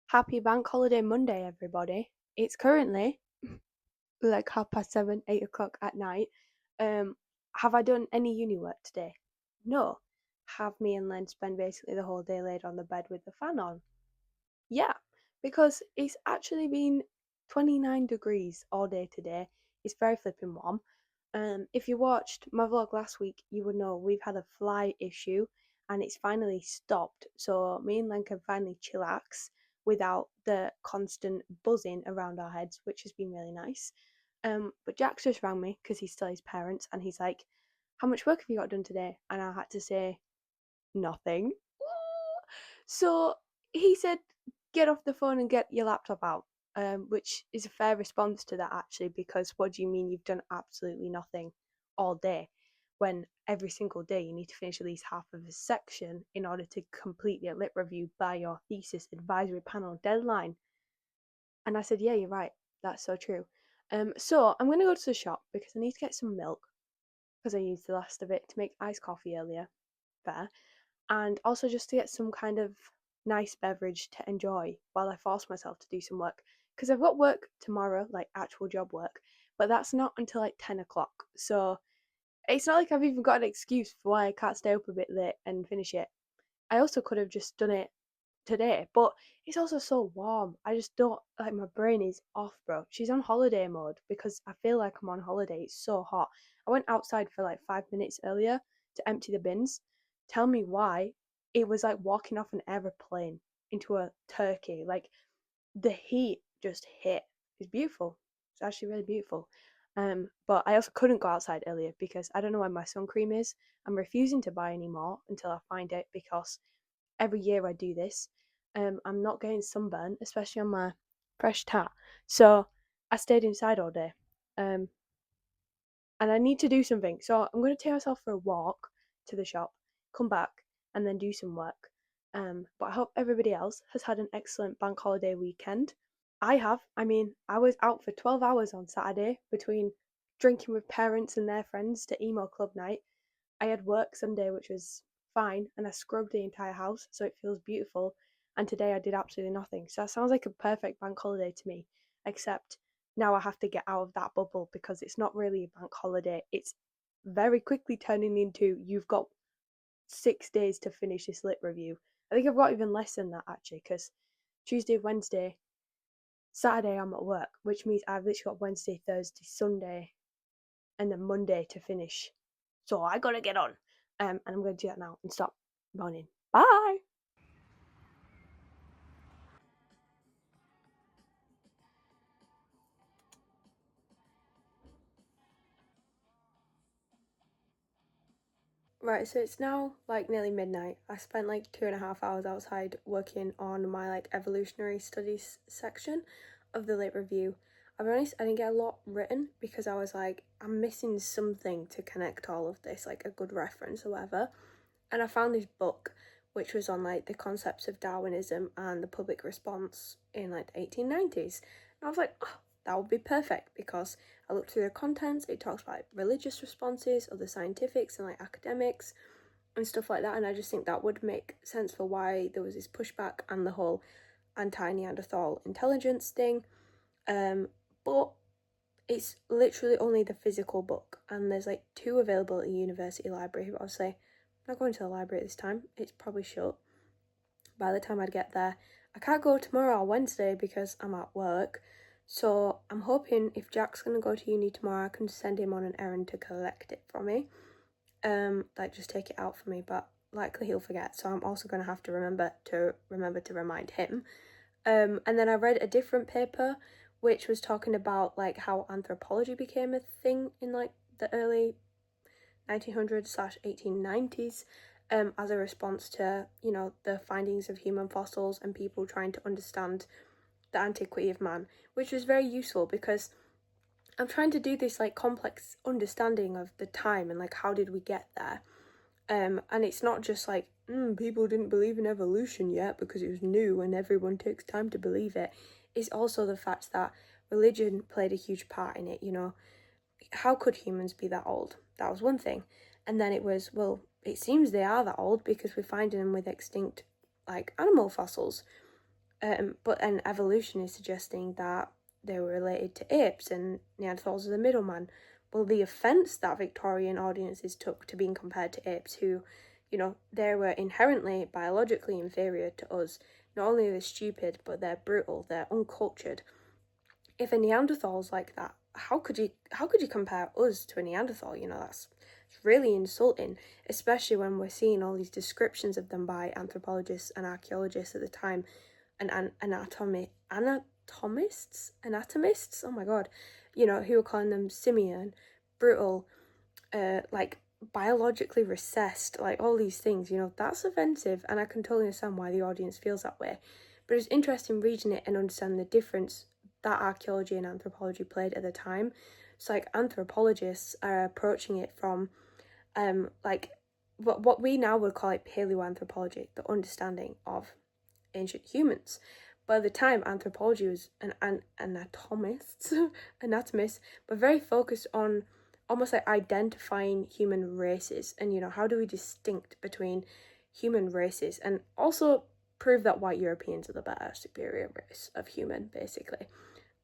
Happy Bank Holiday Monday, everybody. It's currently like 7:30, 8 o'clock at night. Um, have I done any uni work today? No. Have me and Len spend basically the whole day laid on the bed with the fan on? Yeah, because it's actually been 29 degrees all day today. It's very flipping warm. If you watched my vlog last week, you would know we've had a fly issue and it's finally stopped. So me and Len can finally chillax without the constant buzzing around our heads, which has been really nice. But Jack's just rang me because he's still his parents and he's like, "How much work have you got done today?" And I had to say, "Nothing." So he said, "Get off the phone and get your laptop out," which is a fair response to that actually, because what do you mean you've done absolutely nothing all day when every single day you need to finish at least half of a section in order to complete your lit review by your thesis advisory panel deadline? And I said, "Yeah, you're right. That's so true." So I'm gonna go to the shop because I need to get some milk because I used the last of it to make iced coffee earlier. Fair. And also just to get some kind of nice beverage to enjoy while I force myself to do some work. Because I've got work tomorrow, like actual job work, but that's not until like 10 o'clock. So it's not like I've even got an excuse for why I can't stay up a bit late and finish it. I also could have just done it today, but it's also so warm. I just don't like, my brain is off, bro. She's on holiday mode because I feel like I'm on holiday. It's so hot. I went outside for like 5 minutes earlier to empty the bins. Tell me why. It was like walking off an aeroplane into a turkey. Like the heat just hit. It's beautiful. It's actually really beautiful. But I also couldn't go outside earlier because I don't know where my sun cream is. I'm refusing to buy any more until I find it because every year I do this. I'm not getting sunburn, especially on my fresh tat. So I stayed inside all day. Um, and I need to do something. So I'm going to take myself for a walk to the shop, come back, and then do some work. But I hope everybody else has had an excellent bank holiday weekend. I have. I mean, I was out for 12 hours on Saturday between drinking with parents and their friends to emo club night. I had work Sunday, which was fine, and I scrubbed the entire house, so it feels beautiful. And today I did absolutely nothing. So that sounds like a perfect bank holiday to me, except now I have to get out of that bubble because it's not really a bank holiday. It's very quickly turning into you've got 6 days to finish this lit review. I think I've got even less than that actually, because Tuesday, Wednesday, Saturday I'm at work, which means I've literally got Wednesday, Thursday, Sunday, and then Monday to finish. So I gotta get on. And I'm gonna do that now and stop moaning. Bye. Right, so it's now like nearly midnight. I spent like 2.5 hours outside working on my like evolutionary studies section of the lit review. I'll be honest, I didn't get a lot written because I was like, I'm missing something to connect all of this, like a good reference or whatever. And I found this book which was on like the concepts of Darwinism and the public response in like the 1890s. And I was like, oh, that would be perfect because I looked through the contents, it talks about religious responses, other scientifics and like academics and stuff like that, and I just think that would make sense for why there was this pushback and the whole anti-Neanderthal intelligence thing. But it's literally only the physical book, and there's like two available at the university library, but obviously I'm not going to the library this time, it's probably shut by the time I'd get there. I can't go tomorrow or Wednesday because I'm at work, so I'm hoping if Jack's gonna go to uni tomorrow, I can send him on an errand to collect it from me. Like just take it out for me, but likely he'll forget, so I'm also gonna have to remember to remind him. And then I read a different paper which was talking about like how anthropology became a thing in like the early 1900s/1890s, as a response to, you know, the findings of human fossils and people trying to understand the antiquity of man, which was very useful because I'm trying to do this like complex understanding of the time and like how did we get there. And it's not just like people didn't believe in evolution yet because it was new and everyone takes time to believe it. It's also the fact that religion played a huge part in it, you know. How could humans be that old? That was one thing. And then it was, well, it seems they are that old because we're finding them with extinct like animal fossils. But then evolution is suggesting that they were related to apes and Neanderthals are the middleman. Well, the offence that Victorian audiences took to being compared to apes, who, they were inherently biologically inferior to us. Not only are they stupid, but they're brutal, they're uncultured. If a Neanderthal's like that, how could you compare us to a Neanderthal? That's really insulting, especially when we're seeing all these descriptions of them by anthropologists and archaeologists at the time, and anatomists, oh my god, who are calling them simian, brutal, like biologically recessed, like all these things. That's offensive, and I can totally understand why the audience feels that way. But it's interesting reading it and understanding the difference that archaeology and anthropology played at the time. So like anthropologists are approaching it from like what we now would call like paleoanthropology, the understanding of ancient humans. By the time, anthropology was an anatomist, but very focused on almost like identifying human races and how do we distinct between human races, and also prove that white Europeans are the better superior race of human, basically.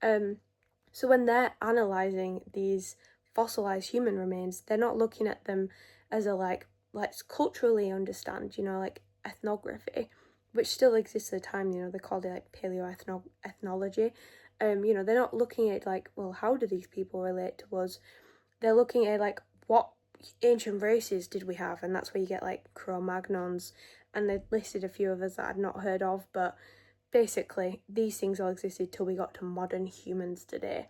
So when they're analysing these fossilized human remains, they're not looking at them as a let's culturally understand, like ethnography, which still exists at the time. They called it like paleoethnology. They're not looking at like, well, how do these people relate to us? They're looking at like, what ancient races did we have? And that's where you get like Cro-Magnons, and they listed a few of us that I'd not heard of, but basically these things all existed till we got to modern humans today.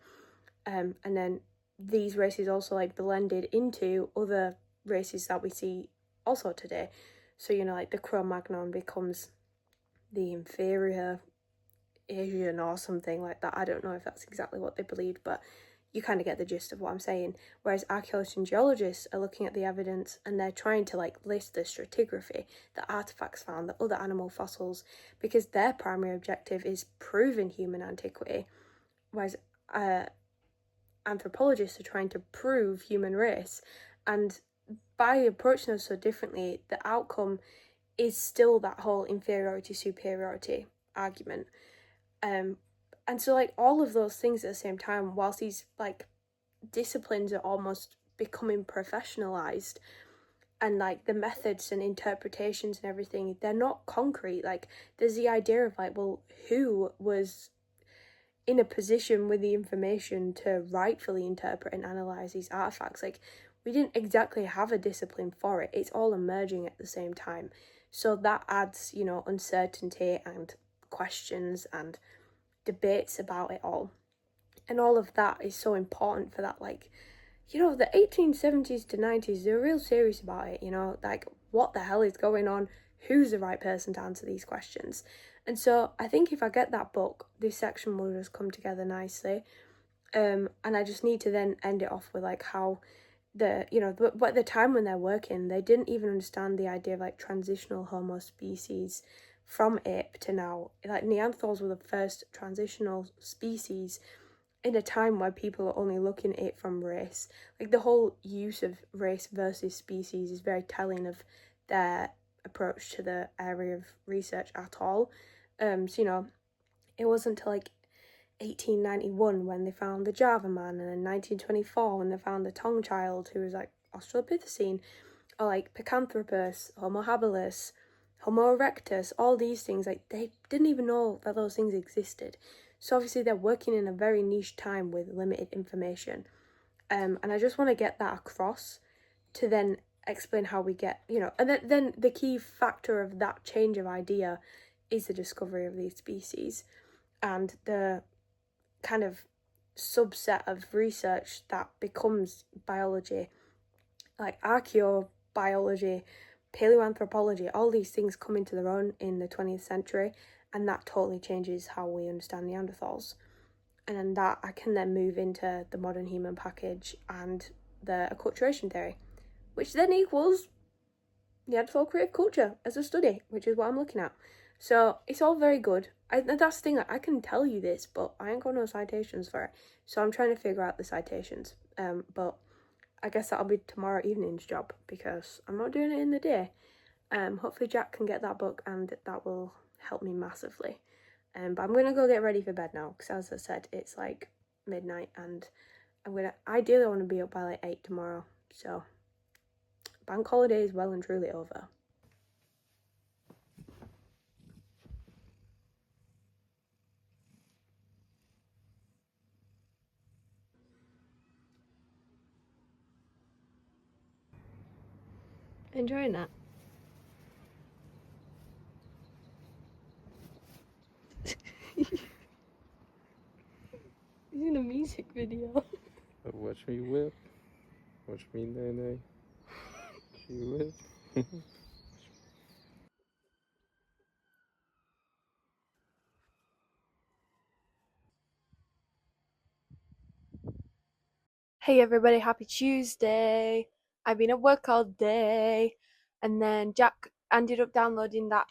And then these races also like blended into other races that we see also today. So like the Cro-Magnon becomes the inferior Asian or something like that. I don't know if that's exactly what they believed, but you kind of get the gist of what I'm saying. Whereas archaeologists and geologists are looking at the evidence and they're trying to like list the stratigraphy, the artifacts found, the other animal fossils, because their primary objective is proving human antiquity. Whereas anthropologists are trying to prove human race. And by approaching us so differently, the outcome is still that whole inferiority superiority argument. And so like all of those things at the same time, whilst these like disciplines are almost becoming professionalized, and like the methods and interpretations and everything, they're not concrete. Like there's the idea of like, well, who was in a position with the information to rightfully interpret and analyze these artifacts? Like we didn't exactly have a discipline for it. It's all emerging at the same time. So that adds, uncertainty and questions and debates about it all. And all of that is so important for that, like, the 1870s to 90s, they're real serious about it, like, what the hell is going on? Who's the right person to answer these questions? And so I think if I get that book, this section will just come together nicely. And I just need to then end it off with, like, how but at the time when they're working, they didn't even understand the idea of, like, transitional Homo species from ape to now. Like, Neanderthals were the first transitional species in a time where people are only looking at it from race. Like, the whole use of race versus species is very telling of their approach to the area of research at all. So, it wasn't until, like, 1891 when they found the Java man, and in 1924 when they found the Tong child who was, like, Australopithecine, or, like, Picanthropus, Homo habilis, Homo erectus, all these things, like, they didn't even know that those things existed. So obviously they're working in a very niche time with limited information. And I just want to get that across to then explain how we get, and then the key factor of that change of idea is the discovery of these species and the kind of subset of research that becomes biology, like archaeobiology, paleoanthropology. All these things come into their own in the 20th century, and that totally changes how we understand Neanderthals. And then that I can then move into the modern human package and the acculturation theory, which then equals Neanderthal creative culture as a study, which is what I'm looking at. So it's all very good. That's the thing, I can tell you this, but I ain't got no citations for it. So I'm trying to figure out the citations. But I guess that'll be tomorrow evening's job, because I'm not doing it in the day. Hopefully Jack can get that book, and that will help me massively. But I'm gonna go get ready for bed now because, as I said, it's like midnight, and ideally I want to be up by like 8 tomorrow. So bank holiday is well and truly over. Enjoying that. He's in a music video. Watch me whip. Watch me nay. She whip. Hey everybody, happy Tuesday. I've been at work all day, and then Jack ended up downloading that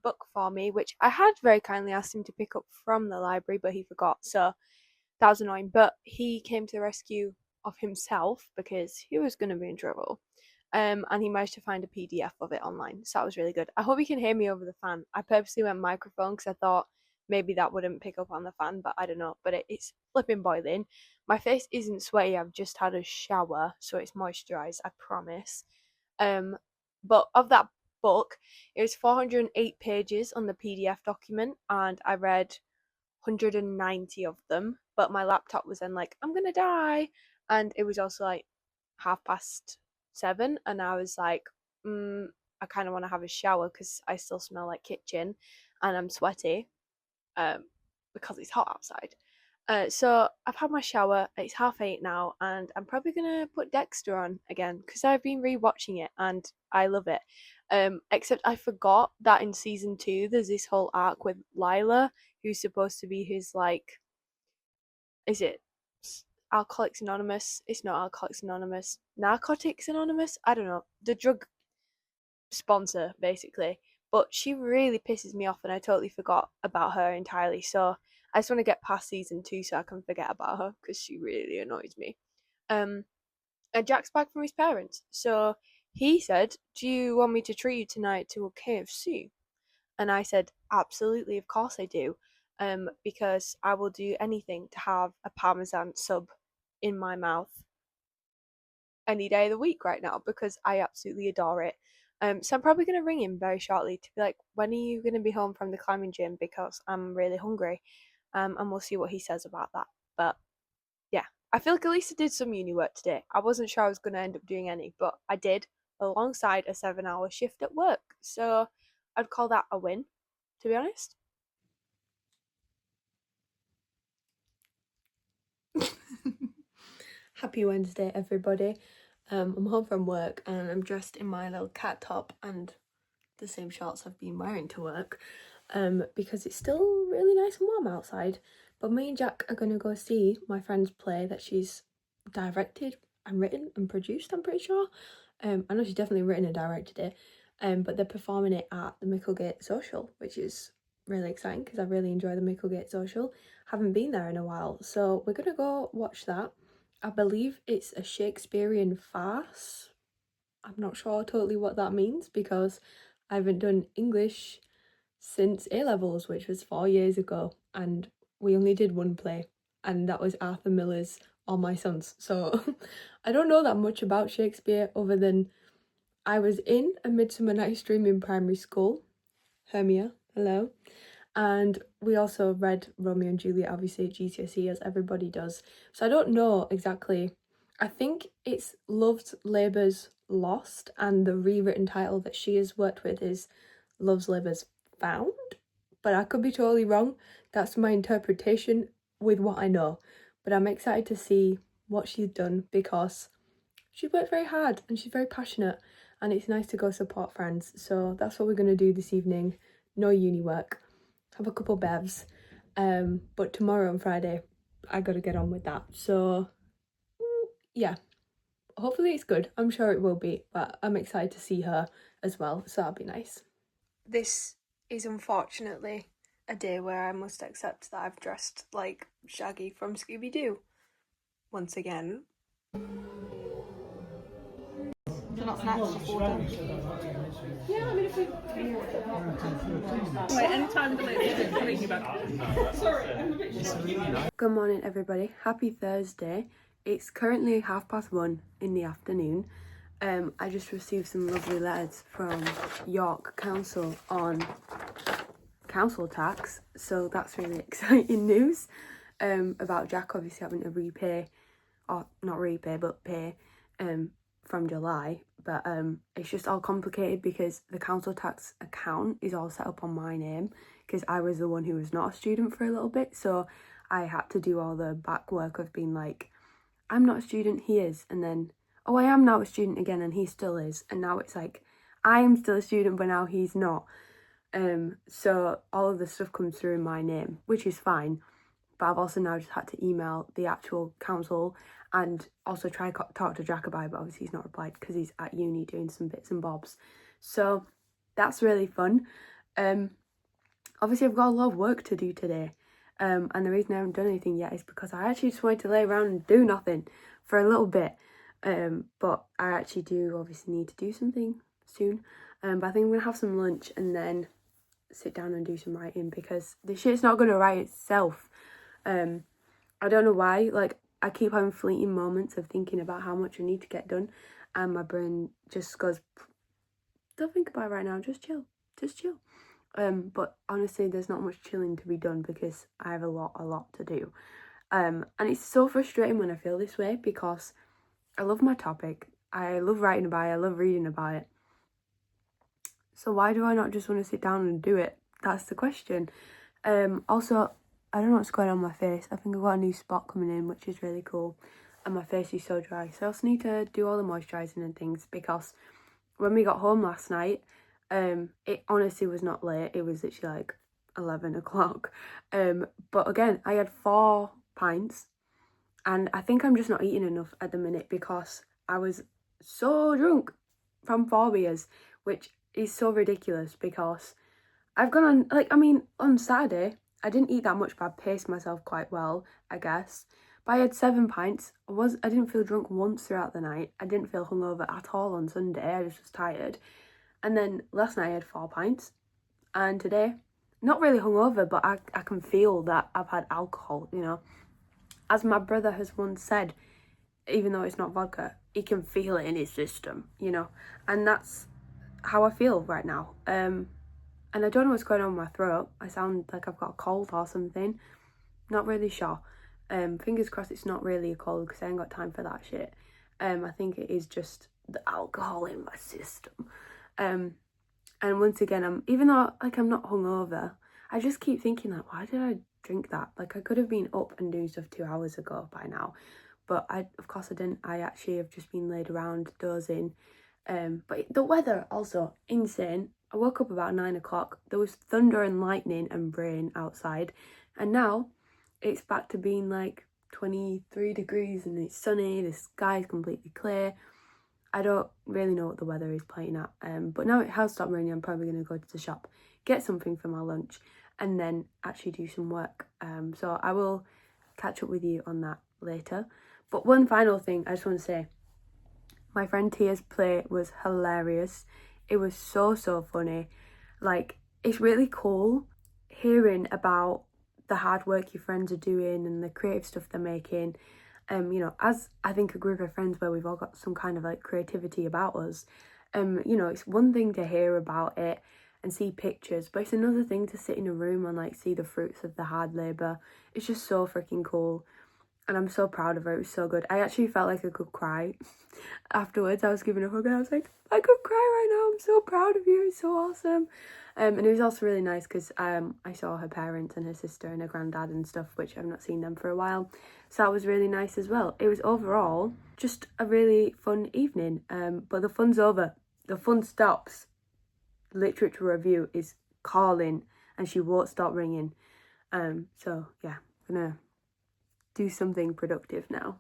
book for me, which I had very kindly asked him to pick up from the library, but he forgot, so that was annoying. But he came to the rescue of himself because he was going to be in trouble. And he managed to find a PDF of it online, so that was really good. I hope you can hear me over the fan. I purposely went microphone because I thought maybe that wouldn't pick up on the fan, but I don't know. But it's flipping boiling. My face isn't sweaty. I've just had a shower, so it's moisturized. I promise. Um, but of that book, it was 408 pages on the PDF document, and I read 190 of them. But my laptop was then like, I'm gonna die, and it was also like 7:30, and I was like, I kind of want to have a shower because I still smell like kitchen, and I'm sweaty, because it's hot outside. So I've had my shower. It's 8:30 now, and I'm probably gonna put Dexter on again because I've been rewatching it and I love it. Except I forgot that in season 2 there's this whole arc with Lila, who's supposed to be his like, is it Alcoholics Anonymous? It's not Alcoholics Anonymous. Narcotics Anonymous? I don't know. The drug sponsor, basically. But she really pisses me off, and I totally forgot about her entirely. So I just want to get past season 2 so I can forget about her because she really annoys me. Um, and Jack's back from his parents, so he said, "Do you want me to treat you tonight to a KFC?" And I said, "Absolutely, of course I do." Because I will do anything to have a Parmesan sub in my mouth any day of the week right now because I absolutely adore it. So I'm probably going to ring him very shortly to be like, when are you going to be home from the climbing gym because I'm really hungry. And we'll see what he says about that. But yeah, I feel like at least I did some uni work today. I wasn't sure I was going to end up doing any, but I did alongside a 7-hour shift at work. So I'd call that a win, to be honest. Happy Wednesday, everybody. I'm home from work and I'm dressed in my little cat top and the same shorts I've been wearing to work, because it's still really nice and warm outside. But me and Jack are gonna go see my friend's play that she's directed and written and produced, I'm pretty sure. I know she's definitely written and directed it. But they're performing it at the Micklegate Social, which is really exciting because I really enjoy the Micklegate Social. Haven't been there in a while, so we're gonna go watch that. I believe it's a Shakespearean farce. I'm not sure totally what that means because I haven't done English since A levels, which was 4 years ago, and we only did one play, and that was Arthur Miller's All My Sons. So I don't know that much about Shakespeare other than I was in A Midsummer Night's Dream in primary school. Hermia, hello. And we also read Romeo and Juliet, obviously, at GCSE, as everybody does. So I don't know exactly. I think it's Love's Labour's Lost, and the rewritten title that she has worked with is Love's Labour's Found. But I could be totally wrong. That's my interpretation with what I know. But I'm excited to see what she's done because she worked very hard and she's very passionate, and it's nice to go support friends. So that's what we're going to do this evening. No uni work. Have a couple bevs. But tomorrow and Friday, I got to get on with that. So yeah, hopefully it's good. I'm sure it will be, but I'm excited to see her as well. So that'll be nice. This is unfortunately a day where I must accept that I've dressed like Shaggy from Scooby-Doo once again. So not snacks, just water. Yeah, I mean, if we. Wait, anytime delayed, I'll ring you back. Good morning, everybody. Happy Thursday. It's currently 1:30 in the afternoon. I just received some lovely letters from York Council on council tax, so that's really exciting news. About Jack obviously having to repay, or not repay, but pay from July. But it's just all complicated because the council tax account is all set up on my name because I was the one who was not a student for a little bit, so I had to do all the back work of being like, I'm not a student, he is, and then, oh, I am now a student again and he still is, and now it's like, I'm still a student but now he's not. So all of the stuff comes through in my name, which is fine, but I've also now just had to email the actual council and also try to talk to Jack about it, but obviously he's not replied because he's at uni doing some bits and bobs. So that's really fun. Obviously I've got a lot of work to do today, and the reason I haven't done anything yet is because I actually just wanted to lay around and do nothing for a little bit, but I actually do obviously need to do something soon, but I think I'm gonna have some lunch and then sit down and do some writing because the shit's not gonna write itself. I don't know why, like, I keep having fleeting moments of thinking about how much I need to get done, and my brain just goes, don't think about it right now, just chill. But honestly, there's not much chilling to be done because I have a lot to do. And it's so frustrating when I feel this way because I love my topic, I love writing about it, I love reading about it. So why do I not just want to sit down and do it? That's the question. Also, I don't know what's going on with my face. I think I've got a new spot coming in, which is really cool. And my face is so dry. So I also need to do all the moisturising and things because when we got home last night, it honestly was not late. It was literally like 11 o'clock. But again, I had 4 pints and I think I'm just not eating enough at the minute because I was so drunk from 4 beers, which is so ridiculous because I've gone on, like, I mean, on Saturday, I didn't eat that much, but I paced myself quite well, I guess. But I had 7 pints. I didn't feel drunk once throughout the night. I didn't feel hungover at all on Sunday. I just was tired. And then last night I had 4 pints. And today, not really hungover, but I can feel that I've had alcohol, you know. As my brother has once said, even though it's not vodka, he can feel it in his system, you know. And that's how I feel right now. And I don't know what's going on with my throat. I sound like I've got a cold or something. Not really sure. Fingers crossed it's not really a cold because I ain't got time for that shit. I think it is just the alcohol in my system. And once again, even though like I'm not hungover, I just keep thinking like, why did I drink that? Like I could have been up and doing stuff 2 hours ago by now. But of course I didn't. I actually have just been laid around dozing. But the weather also insane. I woke up about 9 o'clock. There was thunder and lightning and rain outside, and now it's back to being like 23 degrees and it's sunny. The sky is completely clear. I don't really know what the weather is playing at. But now it has stopped raining. I'm probably going to go to the shop, get something for my lunch, and then actually do some work. So I will catch up with you on that later. But one final thing I just want to say. My friend Tia's play was hilarious. It was so funny. Like, it's really cool hearing about the hard work your friends are doing and the creative stuff they're making. You know, as I think a group of friends where we've all got some kind of like creativity about us, you know, it's one thing to hear about it and see pictures, but it's another thing to sit in a room and like see the fruits of the hard labour. It's just so freaking cool. And I'm so proud of her. It was so good. I actually felt like I could cry afterwards. I was giving a hug and I was like, I could cry right now. I'm so proud of you. It's so awesome. And it was also really nice because I saw her parents and her sister and her granddad and stuff, which I've not seen them for a while. So that was really nice as well. It was overall just a really fun evening. But the fun's over. The fun stops. Literature review is calling and she won't stop ringing. So yeah, I'm gonna do something productive now.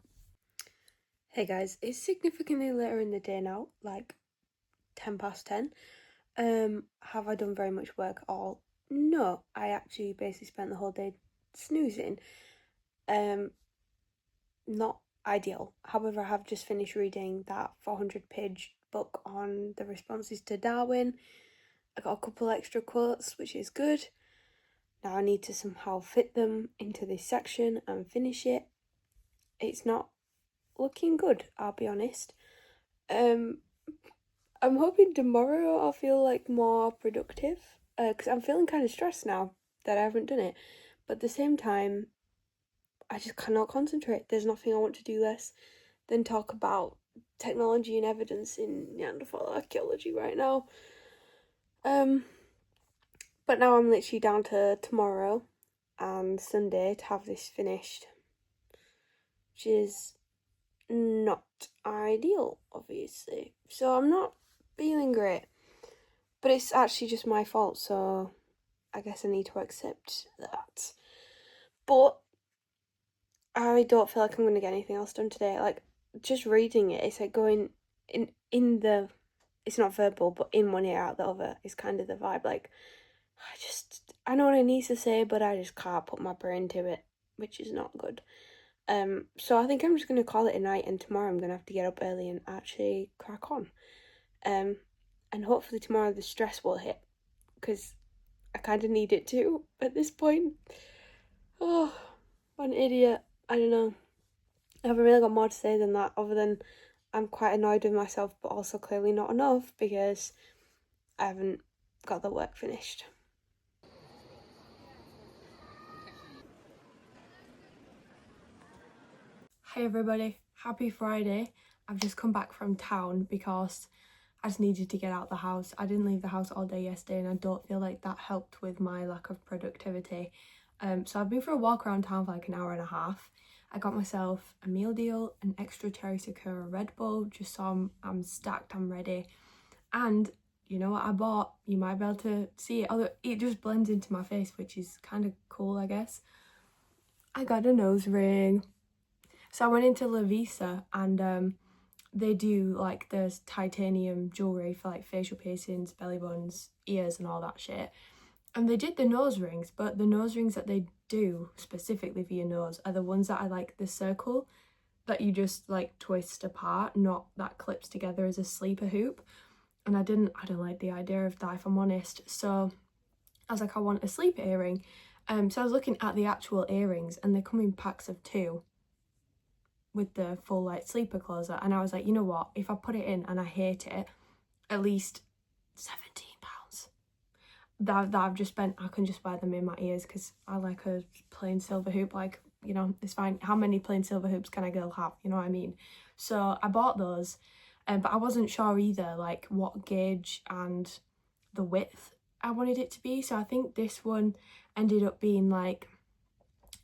Hey guys, it's significantly later in the day now, like 10 past 10. Have I done very much work at all? No, I actually basically spent the whole day snoozing. Not ideal. However, I have just finished reading that 400 page book on the responses to Darwin. I got a couple extra quotes, which is good. Now I need to somehow fit them into this section and finish it. It's not looking good, I'll be honest. I'm hoping tomorrow I'll feel like more productive, because I'm feeling kind of stressed now that I haven't done it. But at the same time, I just cannot concentrate. There's nothing I want to do less than talk about technology and evidence in Neanderthal archaeology right now. But now I'm literally down to tomorrow and Sunday to have this finished, which is not ideal, obviously. So I'm not feeling great, but it's actually just my fault, so I guess I need to accept that. But I don't feel like I'm going to get anything else done today. Like, just reading it, it's like going in the, it's not verbal, but in one ear out the other is kind of the vibe. Like, I know what I need to say, but I just can't put my brain to it, which is not good. So I think I'm just going to call it a night, and tomorrow I'm going to have to get up early and actually crack on. And hopefully tomorrow the stress will hit, because I kind of need it too at this point. Oh, what an idiot. I don't know. I haven't really got more to say than that, other than I'm quite annoyed with myself, but also clearly not enough because I haven't got the work finished. Hey everybody, happy Friday. I've just come back from town because I just needed to get out the house. I didn't leave the house all day yesterday and I don't feel like that helped with my lack of productivity. So I've been for a walk around town for like an hour and a half. I got myself a meal deal, an extra Cherry Sakura Red Bull, just so I'm stacked, I'm ready. And you know what I bought? You might be able to see it, although it just blends into my face, which is kind of cool, I guess. I got a nose ring. So I went into La Visa and they do like the titanium jewellery for like facial piercings, belly buttons, ears and all that shit. And they did the nose rings, but the nose rings that they do specifically for your nose are the ones that are like the circle that you just like twist apart, not that clips together as a sleeper hoop. And I don't like the idea of that, if I'm honest. So I was like, I want a sleeper earring. So I was looking at the actual earrings and they come in packs of 2 with the full like sleeper closer, and I was like, you know what, if I put it in and I hate it, at least £17 that I've just spent, I can just wear them in my ears because I like a plain silver hoop. Like, you know, it's fine. How many plain silver hoops can a girl have, you know what I mean? So I bought those, but I wasn't sure either like what gauge and the width I wanted it to be. So I think this one ended up being like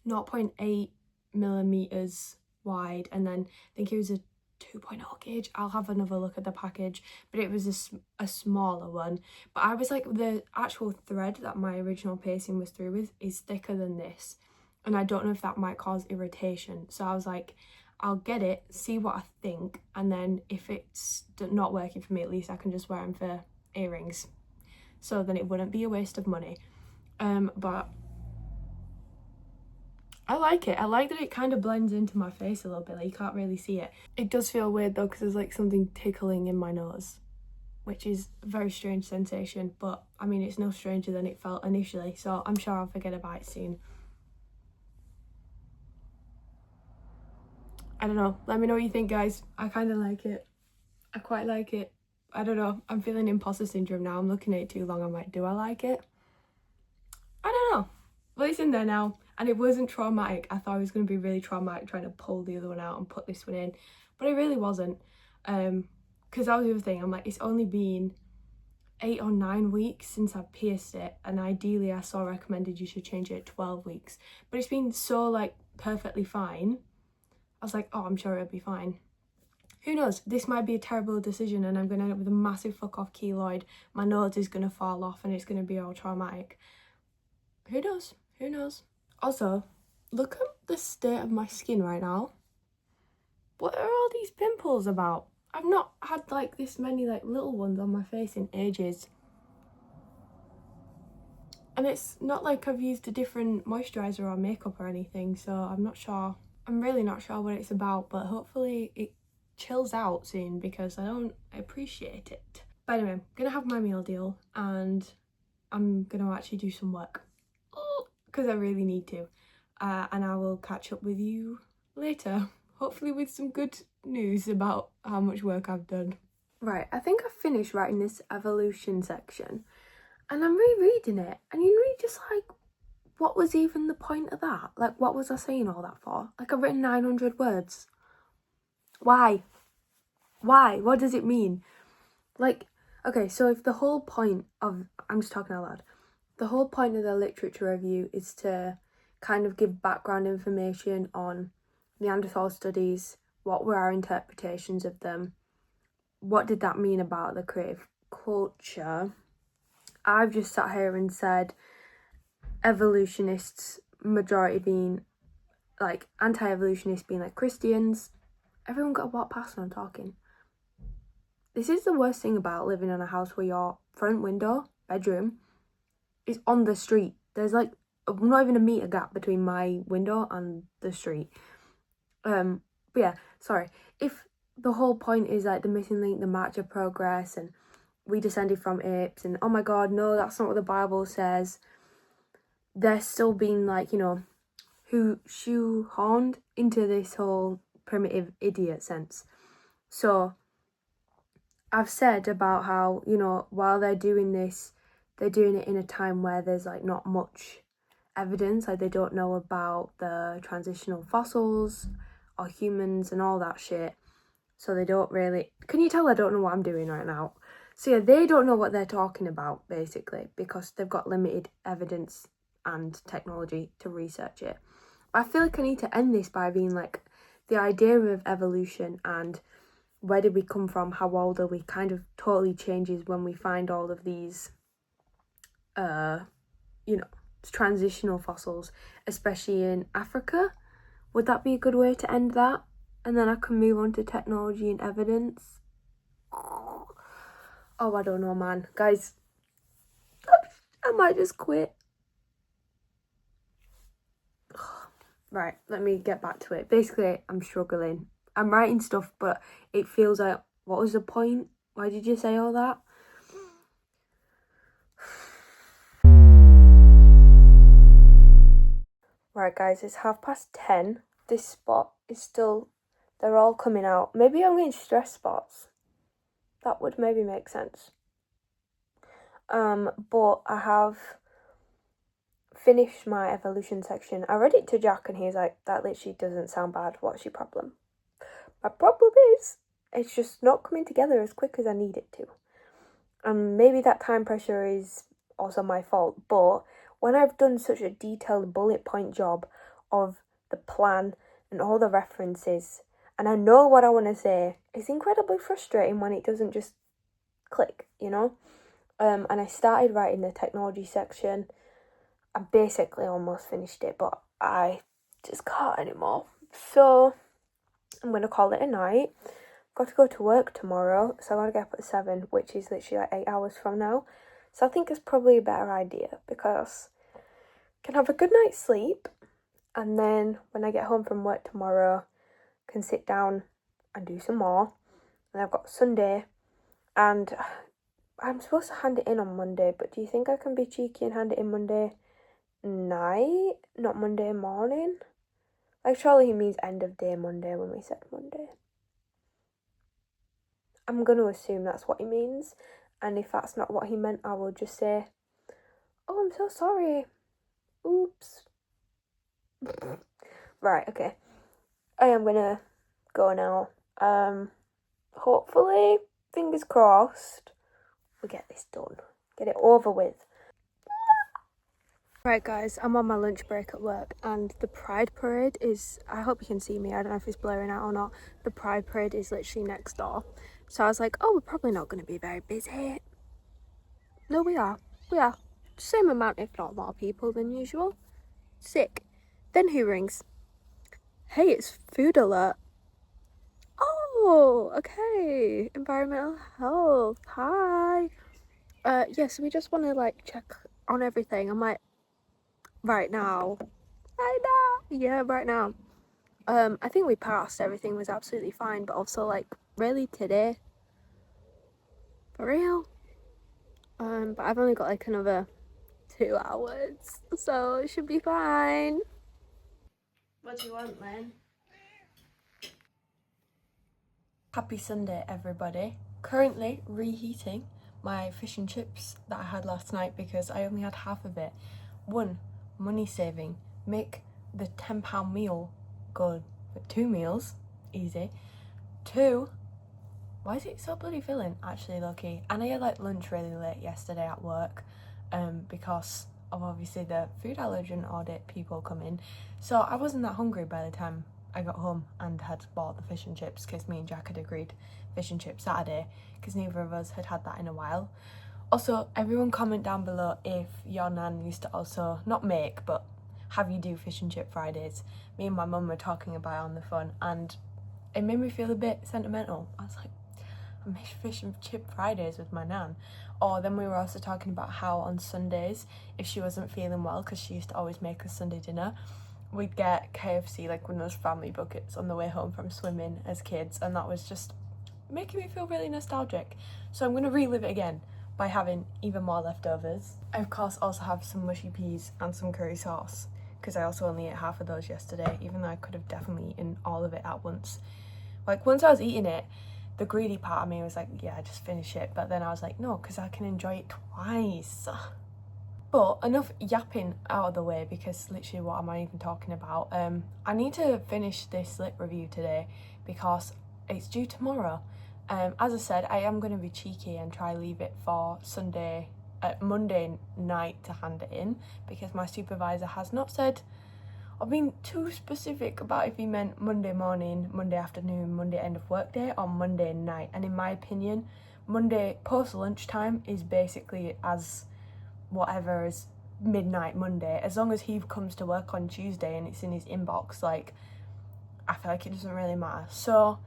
0.8 millimeters wide, and then I think it was a 2.0 gauge. I'll have another look at the package, but it was a smaller one. But I was like, the actual thread that my original piercing was through with is thicker than this, and I don't know if that might cause irritation. So I was like, I'll get it, see what I think, and then if it's not working for me, at least I can just wear them for earrings, so then it wouldn't be a waste of money. But I like it. I like that it kind of blends into my face a little bit, like you can't really see it. It does feel weird though, because there's like something tickling in my nose, which is a very strange sensation, but I mean, it's no stranger than it felt initially, so I'm sure I'll forget about it soon. I don't know, let me know what you think, guys. I kind of like it. I quite like it. I don't know, I'm feeling imposter syndrome now. I'm looking at it too long, I'm like, do I like it? I don't know. Well, it's in there now, and it wasn't traumatic. I thought it was going to be really traumatic trying to pull the other one out and put this one in, but it really wasn't. Because that was the other thing. I'm like, it's only been 8 or 9 weeks since I pierced it, and ideally I saw recommended you should change it at 12 weeks. But it's been so like perfectly fine. I was like, oh, I'm sure it'll be fine. Who knows? This might be a terrible decision, and I'm going to end up with a massive fuck off keloid. My nose is going to fall off, and it's going to be all traumatic. Who knows? Who knows? Also, look at the state of my skin right now. What are all these pimples about? I've not had like this many like little ones on my face in ages. And it's not like I've used a different moisturiser or makeup or anything, so I'm not sure. I'm really not sure what it's about, but hopefully it chills out soon because I don't appreciate it. But anyway, I'm gonna have my meal deal and I'm gonna actually do some work because I really need to. And I will catch up with you later, hopefully with some good news about how much work I've done. Right, I think I've finished writing this evolution section and I'm rereading it and you're just like, what was even the point of that? Like, what was I saying all that for? Like, I've written 900 words. Why? What does it mean? Like, okay, so if the whole point of, I'm just talking out loud, the whole point of the literature review is to kind of give background information on Neanderthal studies, what were our interpretations of them, what did that mean about the creative culture. I've just sat here and said evolutionists, majority being like anti-evolutionists being like Christians. Everyone got to walk past when I'm talking. This is the worst thing about living in a house where your front window, bedroom, is on the street. There's like not even a meter gap between my window and the street. But yeah, sorry. If the whole point is like the missing link, the march of progress, and we descended from apes, and oh my god, no, that's not what the Bible says. They're still being like, you know, who shoehorned into this whole primitive idiot sense. So I've said about how, you know, while they're doing this, they're doing it in a time where there's like not much evidence, like they don't know about the transitional fossils or humans and all that shit. So they don't really, can you tell I don't know what I'm doing right now? So yeah, they don't know what they're talking about basically because they've got limited evidence and technology to research it. I feel like I need to end this by being like, the idea of evolution and where did we come from, how old are we, kind of totally changes when we find all of these, you know, transitional fossils, especially in Africa. Would that be a good way to end that? And then I can move on to technology and evidence. Oh, I don't know, man. Guys, I might just quit. Right, let me get back to it. Basically, I'm struggling. I'm writing stuff, but it feels like, what was the point? Why did you say all that? Right, guys, it's 10:30. This spot is still, they're all coming out. Maybe I'm getting stress spots. That would maybe make sense. But I have finished my evolution section. I read it to Jack and he's like, that literally doesn't sound bad. What's your problem? My problem is, it's just not coming together as quick as I need it to. And maybe that time pressure is also my fault, but when I've done such a detailed bullet point job of the plan and all the references, and I know what I want to say, it's incredibly frustrating when it doesn't just click, you know? And I started writing the technology section. I basically almost finished it, but I just can't anymore. So I'm going to call it a night. Got to go to work tomorrow, so I got to get up at 7, which is literally like 8 hours from now. So I think it's probably a better idea because I can have a good night's sleep, and then when I get home from work tomorrow, I can sit down and do some more. And I've got Sunday, and I'm supposed to hand it in on Monday, but do you think I can be cheeky and hand it in Monday night, not Monday morning? Like, surely he means end of day Monday when we said Monday. I'm going to assume that's what he means, and if that's not what he meant, I will just say, oh, I'm so sorry. Oops. Right, okay. I am going to go now. Hopefully, fingers crossed, we get this done. Get it over with. Right, guys, I'm on my lunch break at work, and the Pride Parade is, I hope you can see me, I don't know if it's blurring out or not, the Pride Parade is literally next door. So I was like, oh, we're probably not going to be very busy. No, we are. Same amount, if not more people than usual. Sick. Then who rings? Hey, it's Food Alert. Oh, okay. Environmental health. Hi. Yes, we just want to like check on everything. I'm like, right now. Yeah, right now. I think we passed. Everything was absolutely fine, but also like really today, for real. But I've only got like another 2 hours, so it should be fine. What do you want, Len? Happy Sunday, everybody. Currently reheating my fish and chips that I had last night because I only had half of it. 1, money saving. Make the £10 meal go for 2 meals. Easy. 2, why is it so bloody filling? Actually, low-key. And I had like lunch really late yesterday at work because of obviously the food allergen audit people come in. So I wasn't that hungry by the time I got home and had bought the fish and chips because me and Jack had agreed fish and chips Saturday because neither of us had had that in a while. Also, everyone comment down below if your nan used to also not make but have you do fish and chip Fridays. Me and my mum were talking about it on the phone and it made me feel a bit sentimental. I was like, I miss fish and chip Fridays with my nan. Or then we were also talking about how on Sundays, if she wasn't feeling well, because she used to always make us Sunday dinner, we'd get KFC, like one of those family buckets on the way home from swimming as kids, and that was just making me feel really nostalgic. So I'm going to relive it again by having even more leftovers. I of course also have some mushy peas and some curry sauce, because I also only ate half of those yesterday, even though I could have definitely eaten all of it at once. Like once I was eating it, the greedy part of me was like, yeah, just finish it. But then I was like, no, because I can enjoy it twice. But enough yapping out of the way, because literally what am I even talking about? I need to finish this lit review today because it's due tomorrow. As I said, I am going to be cheeky and try leave it for Monday night to hand it in, because my supervisor has not said or been too specific about if he meant Monday morning, Monday afternoon, Monday end of work day, or Monday night. And in my opinion, Monday post lunchtime is basically as whatever as midnight Monday. As long as he comes to work on Tuesday and it's in his inbox, like, I feel like it doesn't really matter. So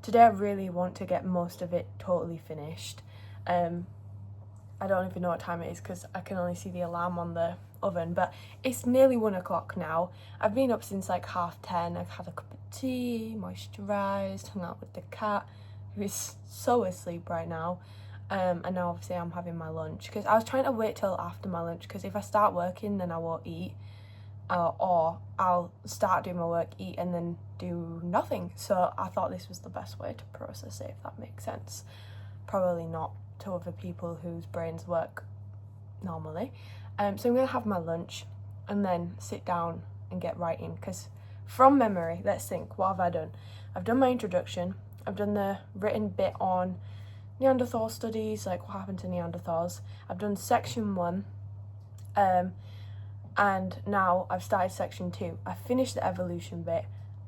today I really want to get most of it totally finished. I don't even know what time it is because I can only see the alarm on the oven, but it's nearly 1 o'clock now. I've been up since like 10:30. I've had a cup of tea, moisturised, hung out with the cat, who is so asleep right now. And now obviously I'm having my lunch because I was trying to wait till after my lunch, because if I start working then I won't eat, or I'll start doing my work, eat, and then do nothing. So I thought this was the best way to process it, if that makes sense. Probably not to other people whose brains work normally. So I'm going to have my lunch and then sit down and get writing, because from memory, let's think, what have I done? I've done my introduction, I've done the written bit on Neanderthal studies, like what happened to Neanderthals. I've done section 1, and now I've started section 2. I finished the evolution bit.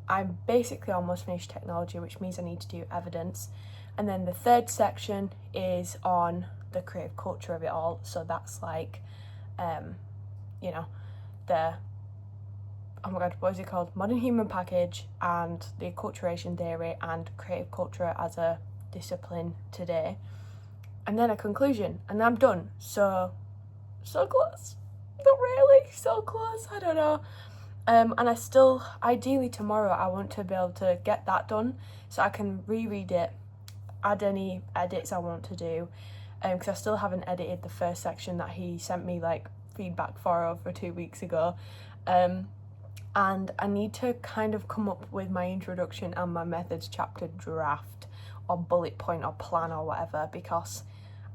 I'm basically almost finished technology, which means I need to do evidence. And then the 3rd section is on the creative culture of it all. So that's like, the, oh my god, what is it called? Modern human package and the acculturation theory and creative culture as a discipline today. And then a conclusion, and I'm done. So close. Not really, so close, I don't know. And I still, ideally tomorrow, I want to be able to get that done so I can reread it, add any edits I want to do, because I still haven't edited the first section that he sent me like feedback for over 2 weeks ago. And I need to kind of come up with my introduction and my methods chapter draft or bullet point or plan or whatever, because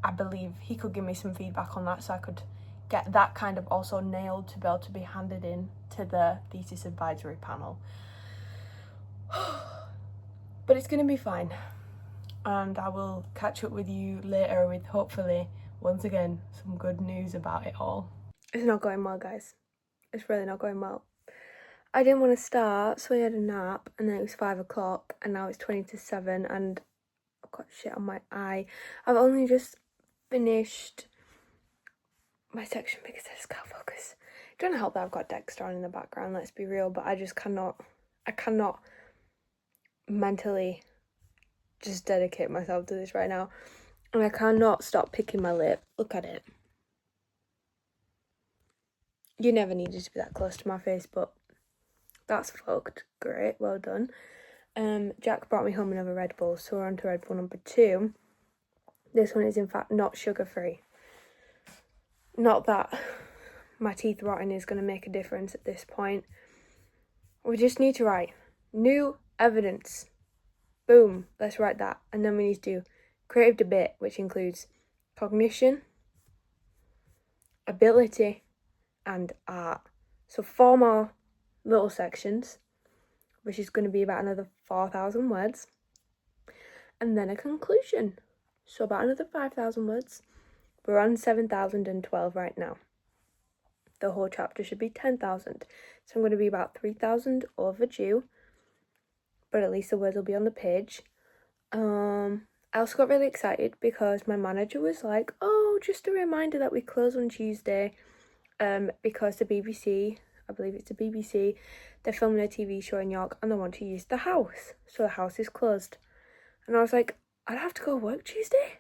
I believe he could give me some feedback on that so I could get that kind of also nailed to be able to be handed in to the thesis advisory panel. But it's going to be fine, and I will catch up with you later with hopefully once again some good news about it all. It's not going well, guys. It's really not going well. I didn't want to start, so I had a nap, and then it was 5 o'clock, and now it's 20 to 7, and I've got shit on my eye. I've only just finished my section because I just can't focus. It doesn't help that I've got Dexter on in the background, let's be real, but I cannot mentally just dedicate myself to this right now. And I cannot stop picking my lip. Look at it. You never needed to be that close to my face, but That's fucked. Great, well done. Jack brought me home another Red Bull, so we're on to Red Bull number 2. This one is in fact not sugar-free. Not that my teeth rotting is going to make a difference at this point. We just need to write new evidence. Boom, let's write that. And then we need to do creative debate, which includes cognition, ability, and art. So 4 more little sections, which is going to be about another 4,000 words. And then a conclusion. So about another 5,000 words. We're on 7,012 right now. The whole chapter should be 10,000. So I'm going to be about 3,000 overdue. But at least the words will be on the page. I also got really excited because my manager was like, oh, just a reminder that we close on Tuesday. Because the BBC, I believe it's the BBC, they're filming a TV show in York and they want to use the house. So the house is closed. And I was like, I'd have to go work Tuesday?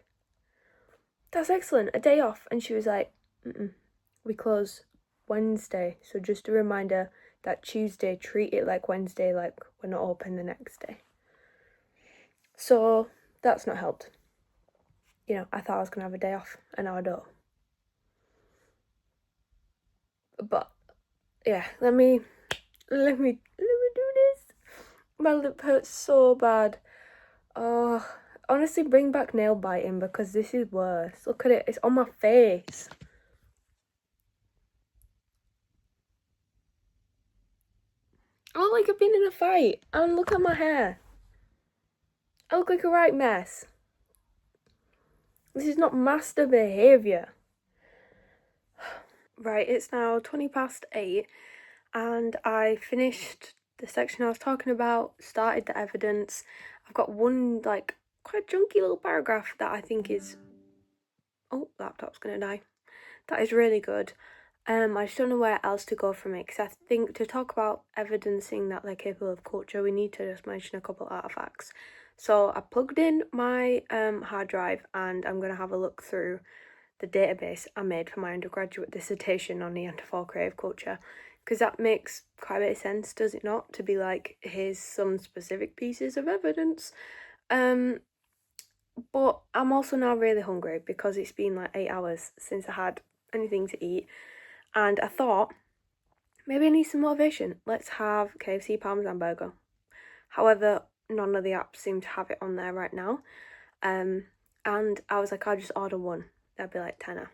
That's excellent, a day off. And she was like, we close Wednesday. So just a reminder that Tuesday, treat it like Wednesday, like we're not open the next day. So that's not helped. You know, I thought I was going to have a day off and now I don't. But yeah, let me do this. My lip hurts so bad. Oh, honestly, bring back nail biting because this is worse. Look at it, it's on my face. I look like I've been in a fight. And look at my hair. I look like a right mess. This is not master behaviour. Right, it's now 8:20 and I finished the section I was talking about, started the evidence. I've got one like quite junky little paragraph that I think is, oh, laptop's gonna die. That is really good. I just don't know where else to go from it because I think to talk about evidencing that they're capable of culture, we need to just mention a couple artifacts. So I plugged in my hard drive and I'm gonna have a look through the database I made for my undergraduate dissertation on Neanderthal creative culture, because that makes quite a bit of sense, does it not? To be like, here's some specific pieces of evidence. But I'm also now really hungry because it's been like 8 hours since I had anything to eat, and I thought maybe I need some motivation. Let's have KFC Parmesan burger. However, none of the apps seem to have it on there right now. And I was like, I'll just order one. That'd be like tenner.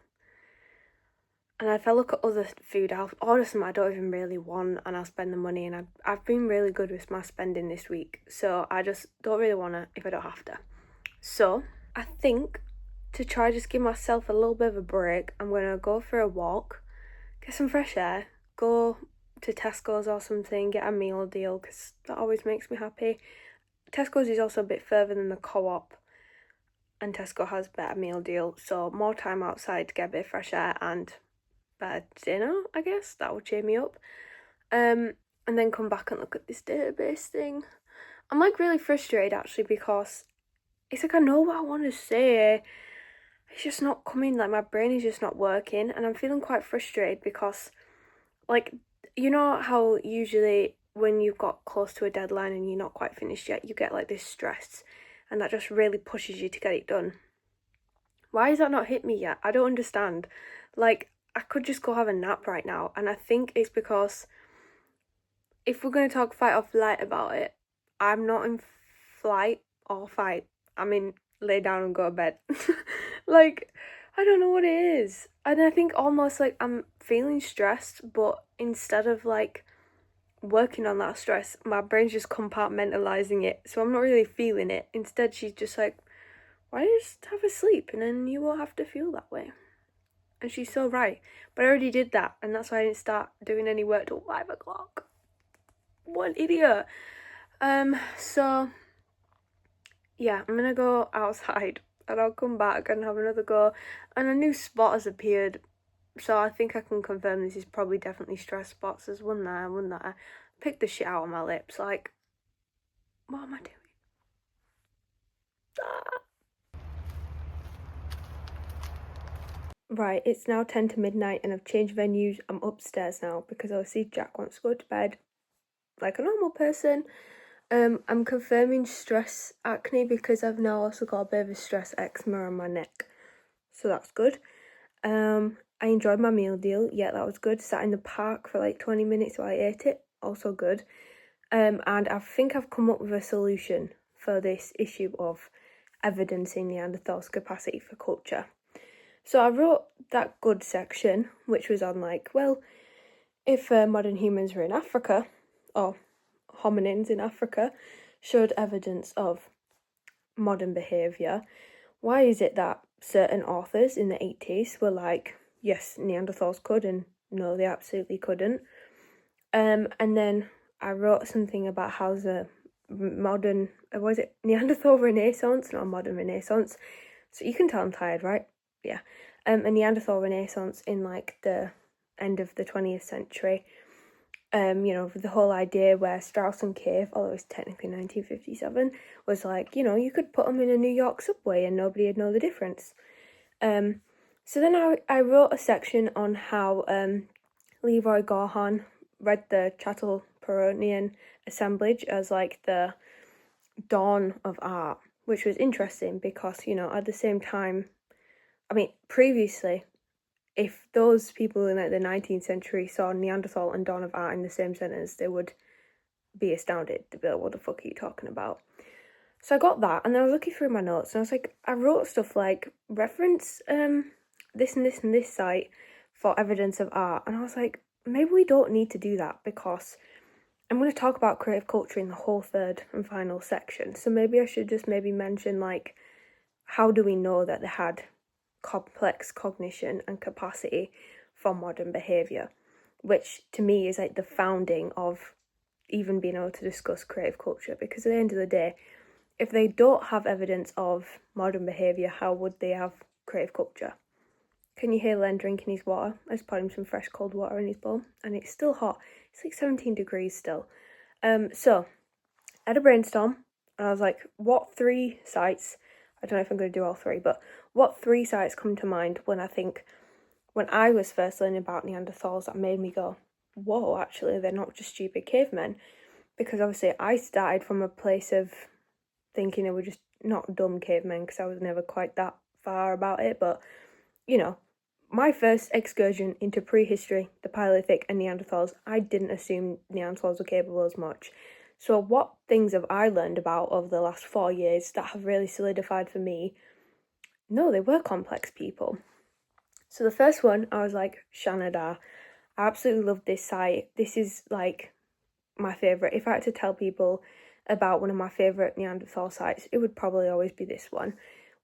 And if I look at other food, I'll order some I don't even really want and I'll spend the money, and I've been really good with my spending this week, so I just don't really want to if I don't have to. So I think to try just give myself a little bit of a break, I'm going to go for a walk, get some fresh air, go to Tesco's or something, get a meal deal because that always makes me happy. Tesco's is also a bit further than the Co-op, and Tesco has better meal deal, so more time outside to get a bit of fresh air and better dinner, I guess. That will cheer me up. And then come back and look at this database thing. I'm like really frustrated actually because it's like I know what I want to say. It's just not coming, like my brain is just not working, and I'm feeling quite frustrated because, like, you know how usually when you've got close to a deadline and you're not quite finished yet, you get like this stress and that just really pushes you to get it done. Why has that not hit me yet? I don't understand. Like, I could just go have a nap right now, and I think it's because if we're going to talk fight or flight about it, I'm not in flight or fight. I'm in lay down and go to bed. Like, I don't know what it is. And I think almost like I'm feeling stressed, but instead of like working on that stress, my brain's just compartmentalizing it, so I'm not really feeling it. Instead, she's just like, why don't you just have a sleep and then you won't have to feel that way? And she's so right. But I already did that, and that's why I didn't start doing any work till 5 o'clock. What an idiot. So yeah, I'm gonna go outside and I'll come back and have another go, and a new spot has appeared, so I think I can confirm this is probably definitely stress spots. There's one there. Pick the shit out of my lips, like, what am I doing? Right, it's now 10 to midnight and I've changed venues. I'm upstairs now because obviously Jack wants to go to bed. like a normal person. I'm confirming stress acne because I've now also got a bit of a stress eczema on my neck, so that's good. I enjoyed my meal deal. Yeah, that was good. Sat in the park for like 20 minutes while I ate it. Also good. And I think I've come up with a solution for this issue of evidencing Neanderthals' capacity for culture. So I wrote that good section, which was on like, well, if modern humans were in Africa, or hominins in Africa, showed evidence of modern behaviour, why is it that certain authors in the 80s were like, yes, Neanderthals could, and no, they absolutely couldn't? And then I wrote something about how the modern, was it Neanderthal Renaissance, not modern Renaissance? So you can tell I'm tired, right? Yeah. A Neanderthal Renaissance in like the end of the 20th century. The whole idea where Strauss and Cave, although it was technically 1957, was like, you could put them in a New York subway and nobody would know the difference. So then I wrote a section on how Leroy Gorham read the Chattel-Perronian assemblage as like the dawn of art, which was interesting because, at the same time, previously, if those people in like the 19th century saw Neanderthal and dawn of art in the same sentence, they would be astounded. They'd be like, what the fuck are you talking about? So I got that, and then I was looking through my notes, and I was like, I wrote stuff like, reference this and this and this site for evidence of art, and I was like, maybe we don't need to do that, because I'm going to talk about creative culture in the whole third and final section, so maybe I should just maybe mention, like, how do we know that they had complex cognition and capacity for modern behaviour, which to me is like the founding of even being able to discuss creative culture, because at the end of the day, if they don't have evidence of modern behaviour, how would they have creative culture? Can you hear Len drinking his water? I just poured him some fresh cold water in his bowl, and it's still hot. It's like 17 degrees still. So I had a brainstorm, and I was like, what 3 sites, I don't know if I'm going to do all 3, but what 3 sites come to mind when I was first learning about Neanderthals that made me go, whoa, actually, they're not just stupid cavemen. Because obviously I started from a place of thinking they were just not dumb cavemen, because I was never quite that far about it, but, my first excursion into prehistory, the Paleolithic and Neanderthals, I didn't assume Neanderthals were capable as much. So what things have I learned about over the last 4 years that have really solidified for me? No, they were complex people. So the first one, I was like, Shanada. I absolutely love this site. This is like my favourite. If I had to tell people about one of my favourite Neanderthal sites, it would probably always be this one,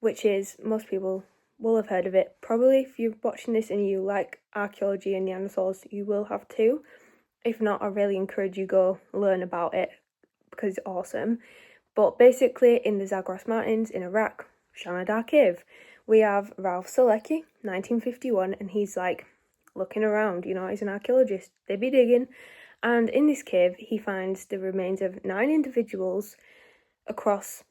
which is, most people will have heard of it. Probably if you're watching this and you like archaeology and Neanderthals, you will have too. If not, I really encourage you go learn about it because it's awesome. But basically, in the Zagros Mountains in Iraq, Shanada Cave, we have Ralph Selecki, 1951, and he's like looking around, he's an archaeologist. They be digging. And in this cave, he finds the remains of 9 individuals across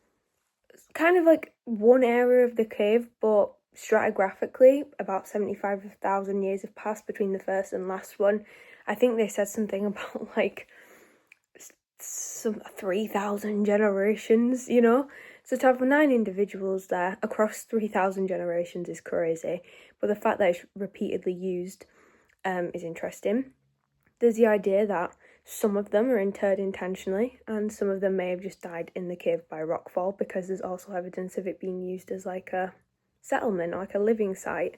kind of like one area of the cave, but stratigraphically, about 75,000 years have passed between the first and last one. I think they said something about like some 3,000 generations, So to have 9 individuals there across 3,000 generations is crazy, but the fact that it's repeatedly used is interesting. There's the idea that some of them are interred intentionally, and some of them may have just died in the cave by rockfall, because there's also evidence of it being used as like a settlement, or like a living site.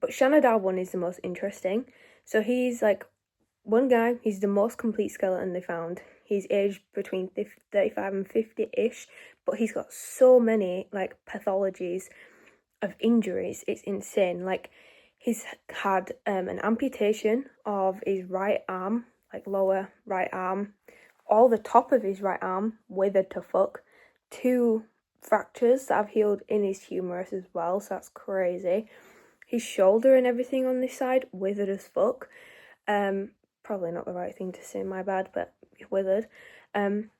But Shanada one is the most interesting. So he's like one guy, he's the most complete skeleton they found. He's aged between 35 and 50-ish, but he's got so many like pathologies of injuries, it's insane. Like, he's had an amputation of his right arm, like lower right arm, all the top of his right arm withered to fuck, 2 fractures that have healed in his humerus as well, so that's crazy. His shoulder and everything on this side withered as fuck. Probably not the right thing to say, my bad, but withered.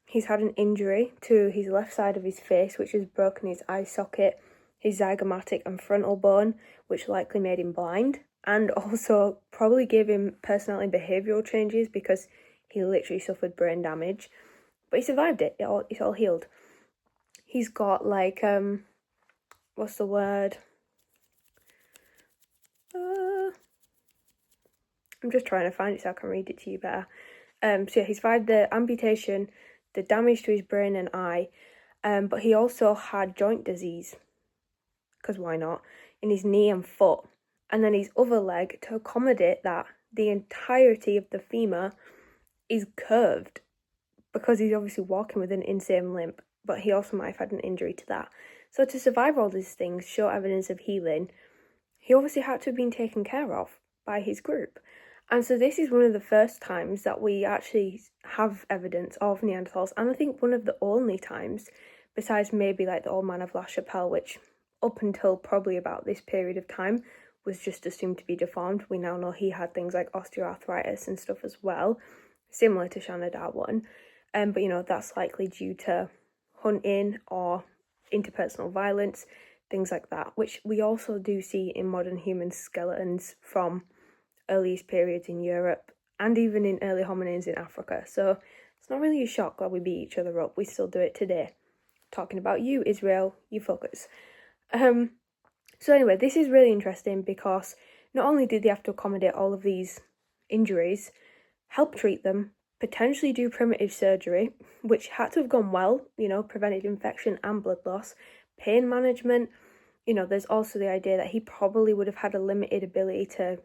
He's had an injury to his left side of his face, which has broken his eye socket, his zygomatic and frontal bone, which likely made him blind, and also probably gave him personality behavioural changes, because he literally suffered brain damage, but he survived it. It's all healed. He's got like what's the word? I'm just trying to find it so I can read it to you better. So yeah, he survived the amputation, the damage to his brain and eye, but he also had joint disease, because why not, in his knee and foot. And then his other leg, to accommodate that, the entirety of the femur is curved, because he's obviously walking with an insane limp, but he also might have had an injury to that. So to survive all these things, show evidence of healing, he obviously had to have been taken care of by his group. And so this is one of the first times that we actually have evidence of Neanderthals, and I think one of the only times, besides maybe like the old man of La Chapelle, which up until probably about this period of time was just assumed to be deformed. We now know he had things like osteoarthritis and stuff as well, similar to Shanna Darwin. But you know, that's likely due to hunting or interpersonal violence, things like that, which we also do see in modern human skeletons from earliest periods in Europe and even in early hominins in Africa. So it's not really a shock that we beat each other up. We still do it today. Talking about you, Israel, you fuckers. So anyway, this is really interesting because not only did they have to accommodate all of these injuries, help treat them, potentially do primitive surgery, which had to have gone well, you know, prevented infection and blood loss, pain management. You know, there's also the idea that he probably would have had a limited ability to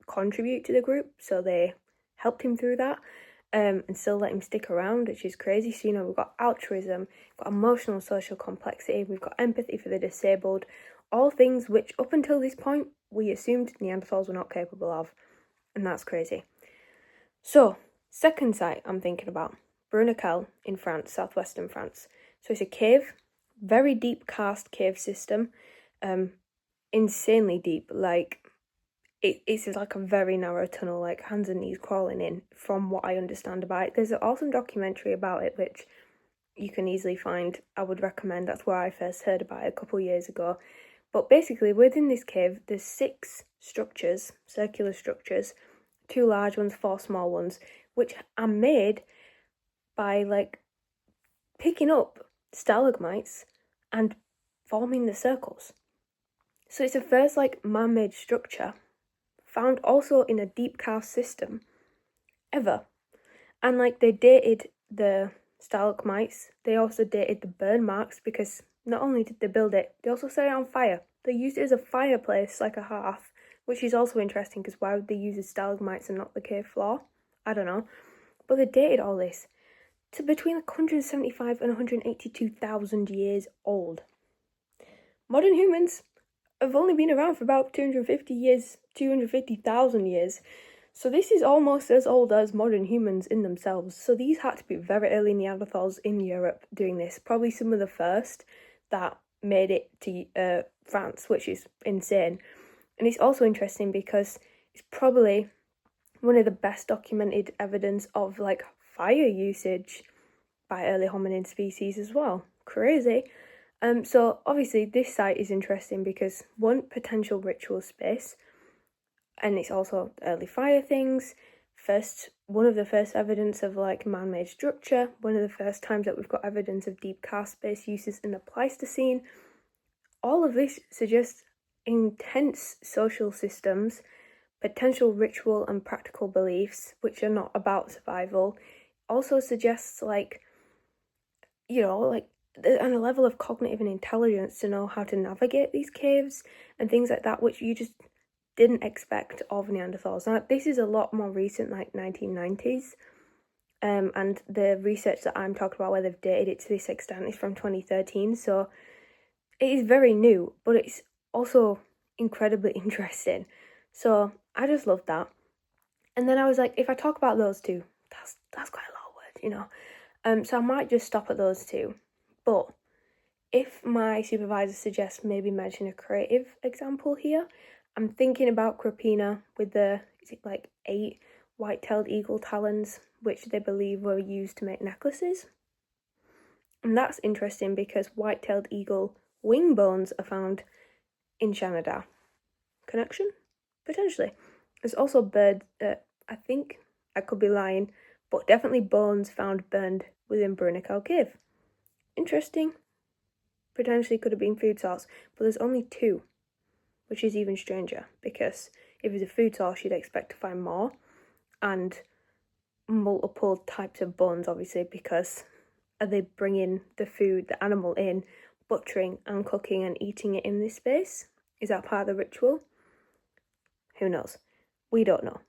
contribute to the group, so they helped him through that, and still let him stick around, which is crazy. So, you know, we've got altruism, we've got emotional and social complexity, we've got empathy for the disabled, all things which up until this point we assumed Neanderthals were not capable of, and that's crazy. So, second site I'm thinking about, Brunekel in France, southwestern France. So it's a cave, very deep karst cave system, insanely deep, like it's like a very narrow tunnel, like hands and knees crawling in, from what I understand about it. There's an awesome documentary about it, which you can easily find. I would recommend. That's where I first heard about it a couple of years ago. But basically, within this cave, there's 6 structures, circular structures, 2 large ones, 4 small ones, which are made by, like, picking up stalagmites and forming the circles. So it's the first, like, man-made structure found also in a deep karst system ever. And like, they dated the stalagmites, they also dated the burn marks, because not only did they build it, they also set it on fire. They used it as a fireplace, like a hearth, which is also interesting, because why would they use the stalagmites and not the cave floor? I don't know. But they dated all this to between 175 and 182,000 years old. Modern humans have only been around for about 250 years, 250,000 years. So this is almost as old as modern humans in themselves. So these had to be very early Neanderthals in Europe doing this. Probably some of the first that made it to France, which is insane. And it's also interesting because it's probably one of the best documented evidence of like fire usage by early hominin species as well. Crazy. So obviously this site is interesting because one, potential ritual space, and it's also early fire things. One of the first evidence of like man-made structure, one of the first times that we've got evidence of deep karst space uses in the Pleistocene. All of this suggests intense social systems, potential ritual and practical beliefs, which are not about survival. Also suggests like, you know, like, and a level of cognitive and intelligence to know how to navigate these caves and things like that, which you just didn't expect of Neanderthals. Now, this is a lot more recent, like 1990s, and the research that I'm talking about where they've dated it to this extent is from 2013, so it is very new, but it's also incredibly interesting. So I just loved that. And then I was like, if I talk about those two, that's quite a lot of words, you know. So I might just stop at those two. But if my supervisor suggests maybe mention a creative example here, I'm thinking about Crapina with the, is it like 8 white-tailed eagle talons, which they believe were used to make necklaces. And that's interesting because white-tailed eagle wing bones are found in Canada. Connection? Potentially. There's also bird, I think, I could be lying, but definitely bones found burned within Brunical Cave. Interesting. Potentially could have been food source, but there's only 2, which is even stranger, because if it's a food source, you'd expect to find more, and multiple types of bones, obviously, because are they bringing the food, the animal in, butchering and cooking and eating it in this space? Is that part of the ritual? Who knows? We don't know.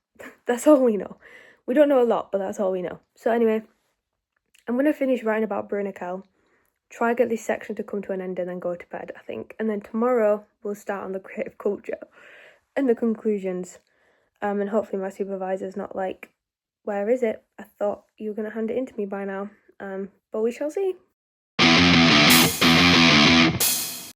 That's all we know. We don't know a lot, but that's all we know. So anyway, I'm going to finish writing about Brunical, try get this section to come to an end and then go to bed, I think. And then tomorrow we'll start on the creative culture and the conclusions. And hopefully my supervisor's not like, where is it? I thought you were going to hand it in to me by now. But we shall see.